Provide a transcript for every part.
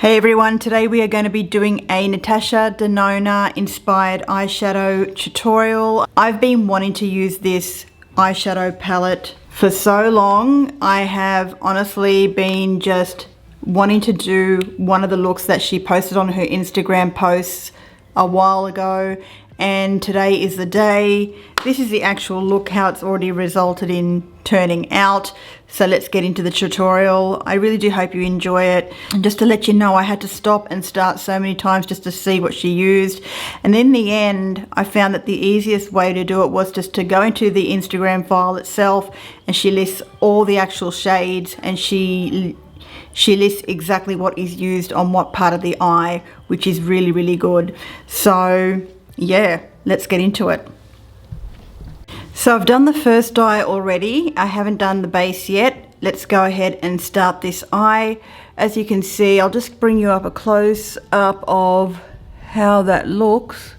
Hey everyone, today we are going to be doing a Natasha Denona inspired eyeshadow tutorial. I've been wanting to use this eyeshadow palette for so long. I have honestly been just wanting to do one of the looks that she posted on her Instagram posts a while ago, and today is the day. This is the actual look, how it's already resulted in turning out. So let's get into the tutorial. I really do hope you enjoy it. And just to let you know, I had to stop and start so many times just to see what she used. And in the end, I found that the easiest way to do it was just to go into the Instagram file itself, and she lists all the actual shades, and she lists exactly what is used on what part of the eye, which is really, really good. So yeah, let's get into it. So I've done the first eye already. I haven't done the base yet. Let's go ahead and start this eye. As you can see, I'll just bring you up a close up of how that looks.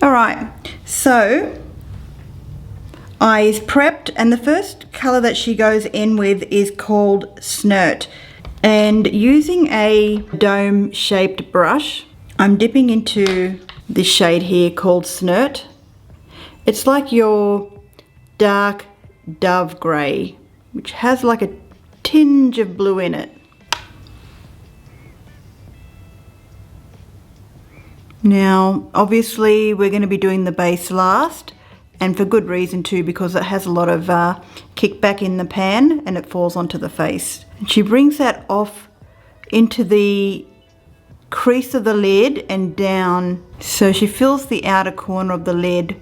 All right, so eye is prepped, and the first color that she goes in with is called Snert. And using a dome shaped brush, I'm dipping into this shade here called Snert. It's like your dark dove gray, which has like a tinge of blue in it. Now, obviously we're going to be doing the base last, and for good reason too, because it has a lot of kickback in the pan and it falls onto the face. And she brings that off into the crease of the lid and down. So she fills the outer corner of the lid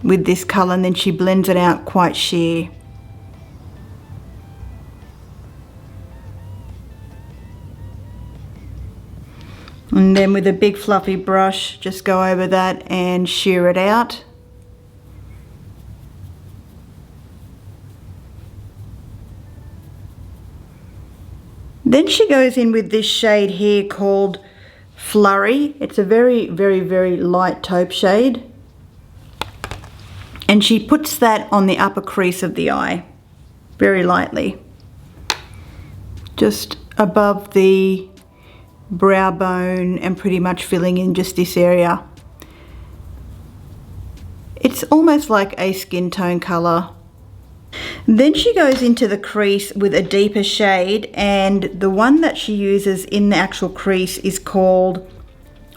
with this colour, and then she blends it out quite sheer. And then with a big fluffy brush, just go over that and shear it out. Then she goes in with this shade here called Flurry. It's a very, very, very light taupe shade. And she puts that on the upper crease of the eye, very lightly. Just above the brow bone and pretty much filling in just this area. It's almost like a skin tone colour. Then she goes into the crease with a deeper shade, and the one that she uses in the actual crease is called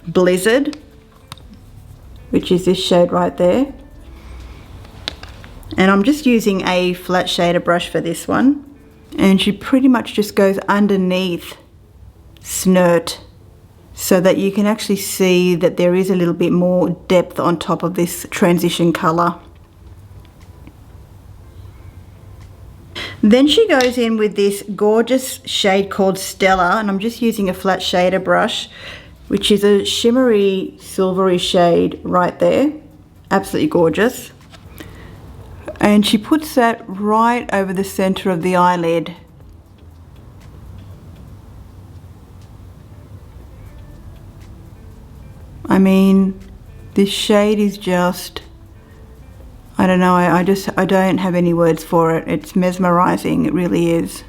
Blizzard, which is this shade right there. And I'm just using a flat shader brush for this one, and she pretty much just goes underneath Snert so that you can actually see that there is a little bit more depth on top of this transition colour. Then she goes in with this gorgeous shade called Stella, and I'm just using a flat shader brush, which is a shimmery silvery shade right there. Absolutely gorgeous. And she puts that right over the center of the eyelid. I mean, this shade is just, I don't know, I don't have any words for it. It's mesmerizing, it really is.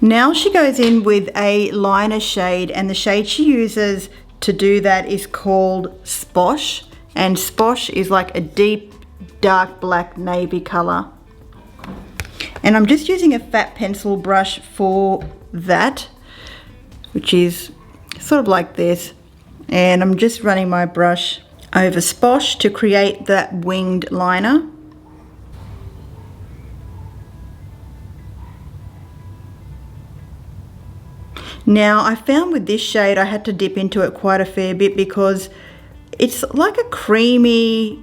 Now she goes in with a liner shade, and the shade she uses to do that is called Sposh. And Sposh is like a deep, dark black navy color. And I'm just using a fat pencil brush for that, which is sort of like this. And I'm just running my brush over Sposh to create that winged liner. Now I found with this shade I had to dip into it quite a fair bit because it's like a creamy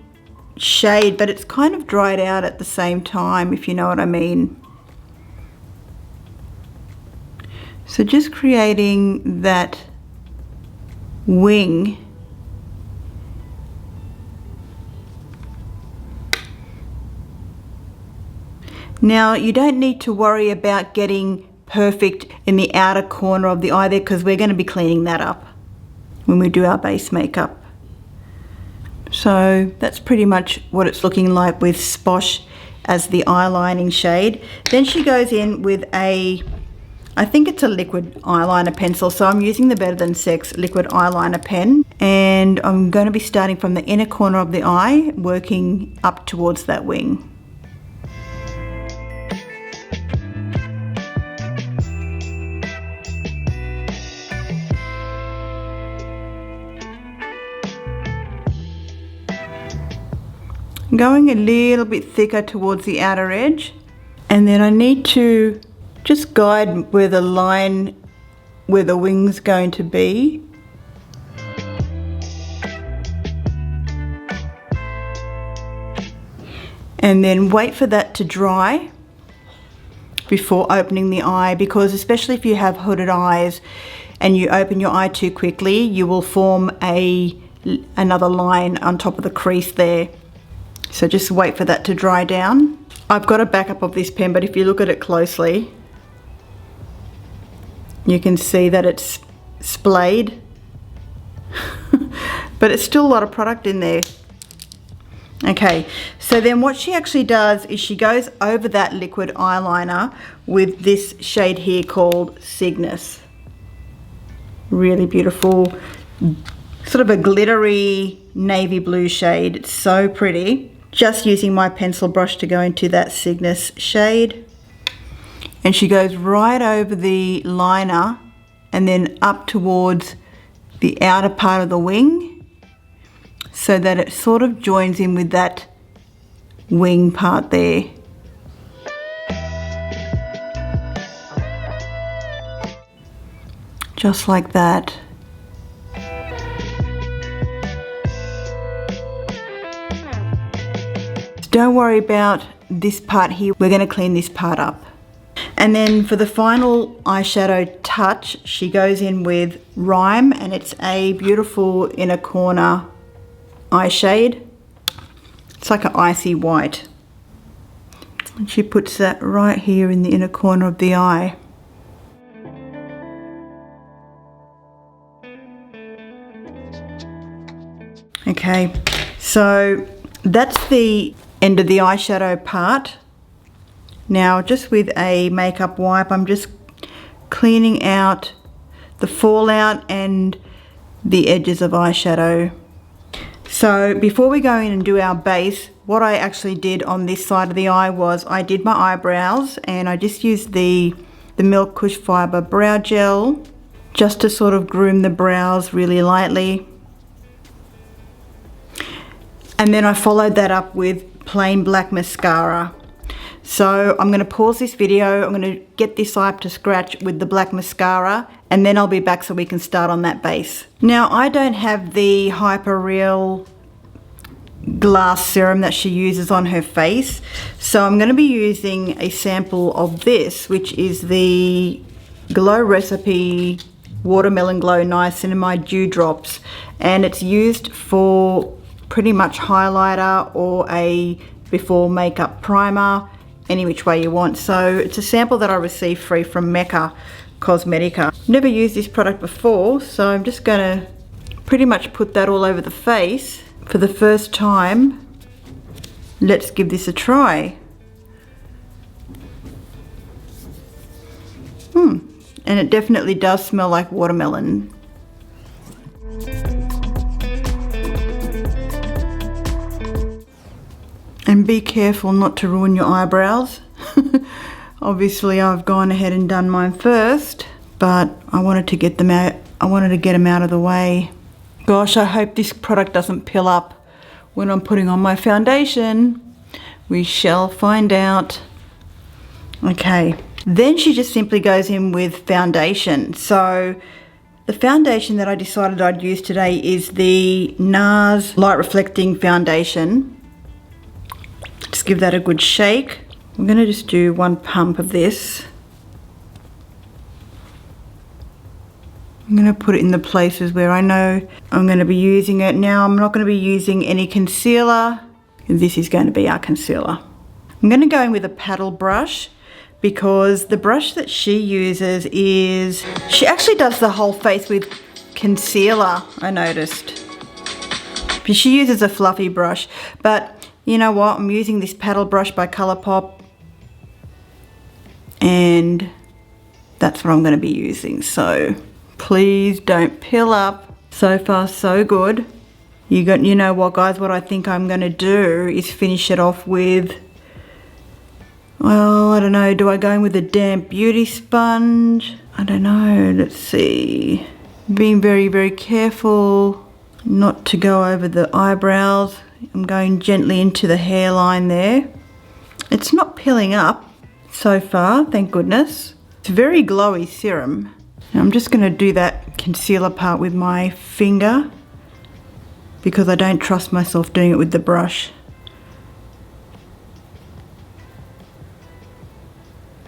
shade, but it's kind of dried out at the same time, if you know what I mean. So just creating that wing. Now you don't need to worry about getting perfect in the outer corner of the eye there, because we're going to be cleaning that up when we do our base makeup. So that's pretty much what it's looking like with Sposh as the eyelining shade. Then she goes in with I think it's a liquid eyeliner pencil, so I'm using the Better Than Sex liquid eyeliner pen, and I'm going to be starting from the inner corner of the eye, working up towards that wing. Going a little bit thicker towards the outer edge, and then I need to just guide where the line where the wing's going to be. And then wait for that to dry before opening the eye, because especially if you have hooded eyes and you open your eye too quickly, you will form another line on top of the crease there. So just wait for that to dry down. I've got a backup of this pen, but if you look at it closely, you can see that it's splayed, but it's still a lot of product in there. Okay, so then what she actually does is she goes over that liquid eyeliner with this shade here called Cygnus. Really beautiful, sort of a glittery navy blue shade. It's so pretty. Just using my pencil brush to go into that Cygnus shade. And she goes right over the liner and then up towards the outer part of the wing, so that it sort of joins in with that wing part there. Just like that. Don't worry about this part here, we're going to clean this part up. And then for the final eyeshadow touch, she goes in with Rhyme, and it's a beautiful inner corner eye shade. It's like an icy white. And she puts that right here in the inner corner of the eye. Okay, so that's the end of the eyeshadow part. Now just with a makeup wipe, I'm just cleaning out the fallout and the edges of eyeshadow. So before we go in and do our base, what I actually did on this side of the eye was I did my eyebrows, and I just used the Milk Kush Fiber Brow Gel just to sort of groom the brows really lightly. And then I followed that up with plain black mascara. So I'm going to pause this video, I'm going to get this eye up to scratch with the black mascara, and then I'll be back so we can start on that base. Now I don't have the Hyper Real glass serum that she uses on her face, so I'm going to be using a sample of this, which is the Glow Recipe Watermelon Glow Niacinamide Dew Drops, and it's used for pretty much highlighter or a before makeup primer, any which way you want. So it's a sample that I received free from Mecca Cosmetica. Never used this product before, so I'm just gonna pretty much put that all over the face for the first time. Let's give this a try. And it definitely does smell like watermelon. And be careful not to ruin your eyebrows. Obviously I've gone ahead and done mine first, but I wanted to get them out. I wanted to get them out of the way. Gosh, I hope this product doesn't pill up when I'm putting on my foundation. We shall find out. Okay, then she just simply goes in with foundation. So the foundation that I decided I'd use today is the NARS Light Reflecting Foundation. Just give that a good shake. I'm going to just do one pump of this. I'm going to put it in the places where I know I'm going to be using it. Now I'm not going to be using any concealer. This is going to be our concealer. I'm going to go in with a paddle brush, because the brush that she uses is, she actually does the whole face with concealer, I noticed. She uses a fluffy brush, but you know what? I'm using this paddle brush by Colourpop, and that's what I'm going to be using. So please don't pill up. So far, so good. You know what, guys? What I think I'm going to do is finish it off with, well, I don't know. Do I go in with a damp beauty sponge? I don't know. Let's see. Being very, very careful not to go over the eyebrows. I'm going gently into the hairline there. It's not pilling up so far, thank goodness. It's very glowy serum. Now I'm just going to do that concealer part with my finger because I don't trust myself doing it with the brush.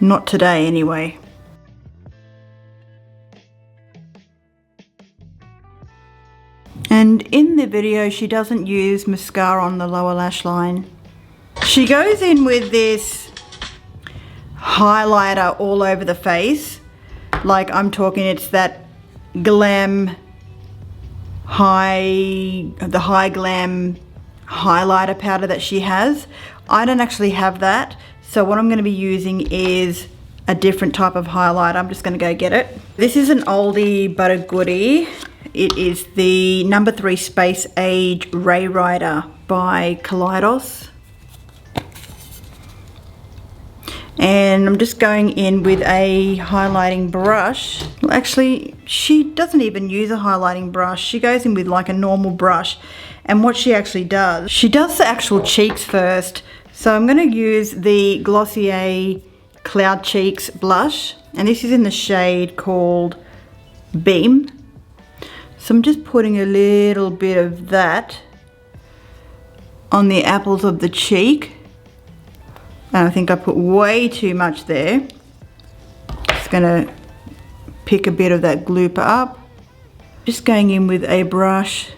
Not today anyway. And in the video, she doesn't use mascara on the lower lash line. She goes in with this highlighter all over the face. Like I'm talking, it's that glam, the high glam highlighter powder that she has. I don't actually have that. So what I'm going to be using is a different type of highlighter. I'm just going to go get it. This is an oldie but a goodie. It is the No. 3 Space Age Ray Rider by Kaleidos. And I'm just going in with a highlighting brush. Well, actually, she doesn't even use a highlighting brush. She goes in with like a normal brush. And what she actually does, she does the actual cheeks first. So I'm going to use the Glossier Cloud Cheeks blush. And this is in the shade called Beam. So I'm just putting a little bit of that on the apples of the cheek. And I think I put way too much there. Just gonna pick a bit of that glooper up. Just going in with a brush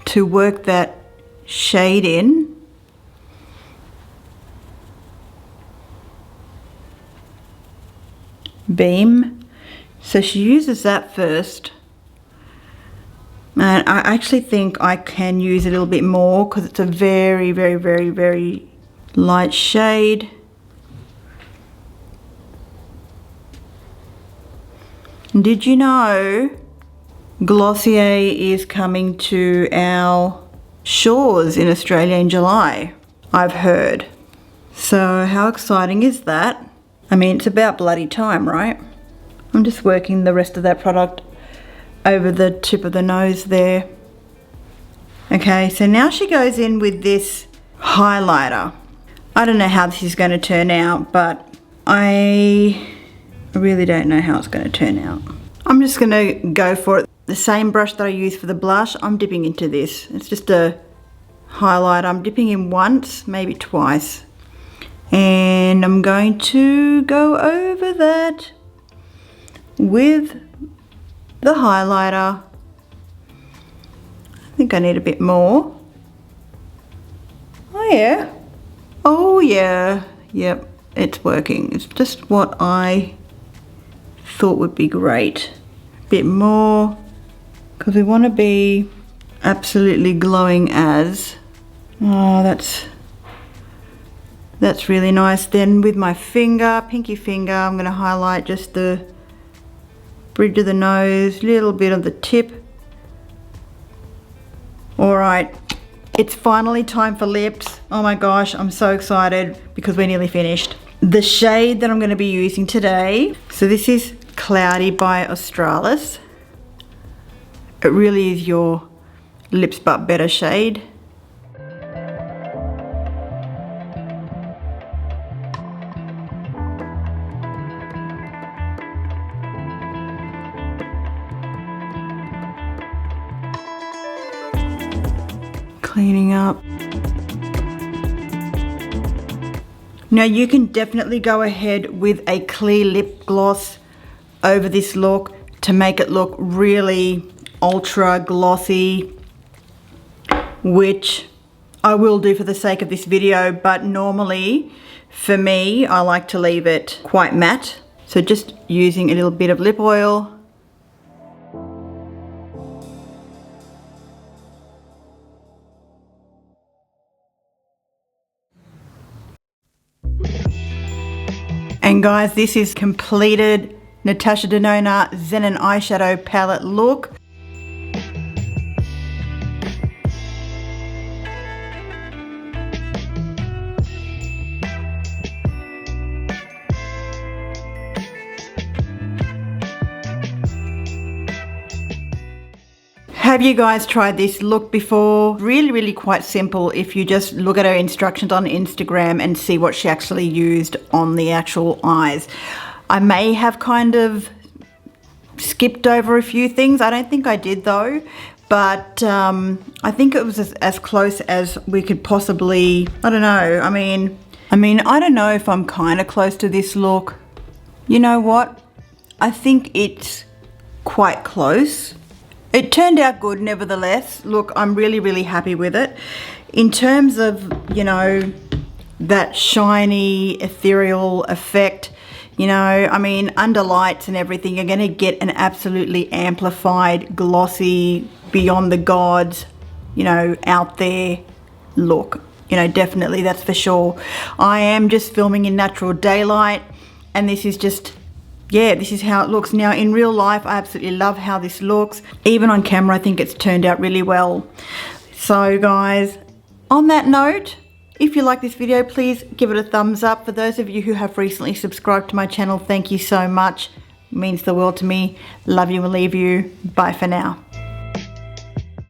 to work that shade in. Beam. So she uses that first. And I actually think I can use a little bit more because it's a very, very, very, very light shade. And did you know Glossier is coming to our shores in Australia in July? I've heard. So how exciting is that? I mean, it's about bloody time, right? I'm just working the rest of that product over the tip of the nose there. Okay, so now she goes in with this highlighter. I don't know how this is going to turn out, but I really don't know how it's going to turn out. I'm just going to go for it. The same brush that I use for the blush, I'm dipping into this. It's just a highlighter. I'm dipping in once, maybe twice. And I'm going to go over that with the highlighter. I think I need a bit more. Oh yeah. Oh yeah. Yep, it's working. It's just what I thought would be great. A bit more, because we want to be absolutely glowing as. Oh, that's really nice. Then with my finger, pinky finger, I'm going to highlight just the bridge of the nose, little bit of the tip. Alright, it's finally time for lips. Oh my gosh, I'm so excited because we're nearly finished. The shade that I'm going to be using today, so this is Cloudy by Australis. It really is your lips but better shade. Cleaning up. Now you can definitely go ahead with a clear lip gloss over this look to make it look really ultra glossy, which I will do for the sake of this video, but normally for me I like to leave it quite matte. So just using a little bit of lip oil. . And guys, this is completed Natasha Denona Xenon eyeshadow palette look. Have you guys tried this look before? Really quite simple if you just look at her instructions on Instagram and see what she actually used on the actual eyes. I may have kind of skipped over a few things. I don't think I did though, but I think it was as close as we could possibly, I don't know. I mean, I don't know if I'm kind of close to this look. You know what? I think it's quite close. It turned out good nevertheless. Look, I'm really happy with it. In terms of, you know, that shiny, ethereal effect, you know, I mean, under lights and everything, you're gonna get an absolutely amplified, glossy, beyond the gods, you know, out there look. You know, definitely, that's for sure. I am just filming in natural daylight, and this is just, yeah, this is how it looks. Now in real life, I absolutely love how this looks. Even on camera, I think it's turned out really well. So guys, on that note, if you like this video, please give it a thumbs up. For those of you who have recently subscribed to my channel, thank you so much. It means the world to me. Love you and leave you. Bye for now.